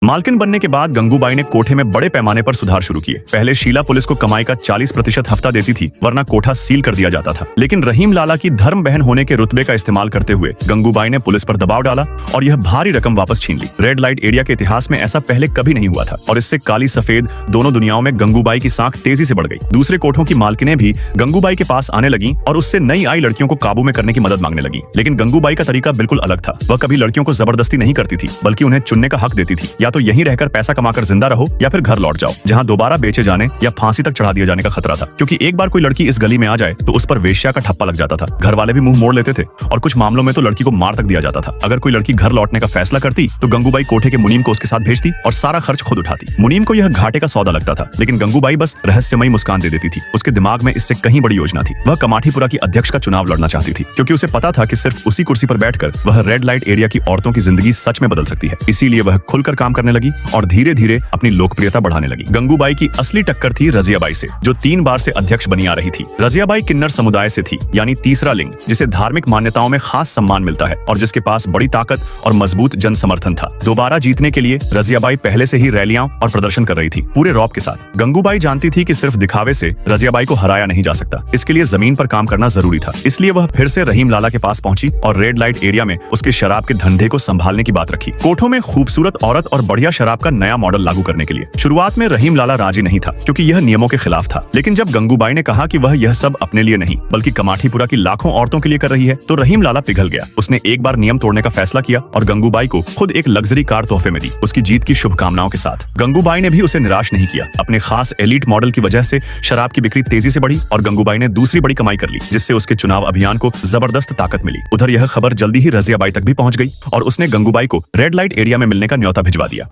मालकिन बनने के बाद गंगूबाई ने कोठे में बड़े पैमाने पर सुधार शुरू किए। पहले शीला पुलिस को कमाई का 40% हफ्ता देती थी, वरना कोठा सील कर दिया जाता था। लेकिन रहीम लाला की धर्म बहन होने के रुतबे का इस्तेमाल करते हुए गंगूबाई ने पुलिस पर दबाव डाला और यह भारी रकम वापस छीन ली। रेड लाइट एरिया के इतिहास में ऐसा पहले कभी नहीं हुआ था और इससे काली सफेद दोनों दुनियाओं में गंगूबाई की साख तेजी से बढ़ गई। दूसरे कोठों की मालकिनें भी गंगूबाई के पास आने लगी और उससे नई आई लड़कियों को काबू में करने की मदद मांगने लगी। लेकिन गंगूबाई का तरीका बिल्कुल अलग था। वह कभी लड़कियों को जबरदस्ती नहीं करती थी, बल्कि उन्हें चुनने का हक देती थी। या तो यहीं रहकर पैसा कमाकर जिंदा रहो या फिर घर लौट जाओ, जहां दोबारा बेचे जाने या फांसी तक चढ़ा दिया जाने का खतरा था। क्योंकि एक बार कोई लड़की इस गली में आ जाए तो उस पर वेश्या का ठप्पा लग जाता था। घर वाले भी मुंह मोड़ लेते थे और कुछ मामलों में तो लड़की को मार तक दिया जाता था। अगर कोई लड़की घर लौटने का फैसला करती तो गंगूबाई कोठे के मुनीम को उसके साथ भेजती और सारा खर्च खुद उठाती। मुनीम को यह घाटे का सौदा लगता था, लेकिन गंगूबाई बस रहस्यमयी मुस्कान दे देती थी। उसके दिमाग में इससे कहीं बड़ी योजना थी। वह कमाठीपुरा की अध्यक्ष का चुनाव लड़ना चाहती थी, क्योंकि उसे पता था कि सिर्फ उसी कुर्सी पर बैठकर वह रेड लाइट एरिया की औरतों की जिंदगी सच में बदल सकती है। इसीलिए वह खुलकर काम करने लगी और धीरे धीरे अपनी लोकप्रियता बढ़ाने लगी। गंगूबाई की असली टक्कर थी रजियाबाई से, जो 3 बार से अध्यक्ष बनी आ रही थी। रजियाबाई किन्नर समुदाय से थी, यानी तीसरा लिंग, जिसे धार्मिक मान्यताओं में खास सम्मान मिलता है और जिसके पास बड़ी ताकत और मजबूत जन समर्थन था। दोबारा जीतने के लिए रजियाबाई पहले से ही रैलियां और प्रदर्शन कर रही थी, पूरे रौब के साथ। गंगूबाई जानती थी कि सिर्फ दिखावे से रजियाबाई को हराया नहीं जा सकता। इसके लिए जमीन पर काम करना जरूरी था। इसलिए वह फिर से रहीम लाला के पास पहुंची और रेड लाइट एरिया में उसके शराब के धंधे को संभालने की बात रखी। कोठों में खूबसूरत औरत और बढ़िया शराब का नया मॉडल लागू करने के लिए। शुरुआत में रहीम लाला राजी नहीं था, क्योंकि यह नियमों के खिलाफ था। लेकिन जब गंगूबाई ने कहा कि वह यह सब अपने लिए नहीं बल्कि कमाठीपुरा की लाखों औरतों के लिए कर रही है, तो रहीम लाला पिघल गया। उसने एक बार नियम तोड़ने का फैसला किया और गंगूबाई को खुद एक लग्जरी कार तोहफे में दी, उसकी जीत की शुभकामनाओं के साथ। गंगूबाई ने भी उसे निराश नहीं किया। अपने खास एलीट मॉडल की वजह से शराब की बिक्री तेजी से बढ़ी और गंगूबाई ने दूसरी बड़ी कमाई कर ली, जिससे उसके चुनाव अभियान को जबरदस्त ताकत मिली। उधर यह खबर जल्दी ही रजियाबाई तक भी पहुंच गई और उसने गंगूबाई को रेड लाइट एरिया में मिलने का न्योता भिजवा दिया।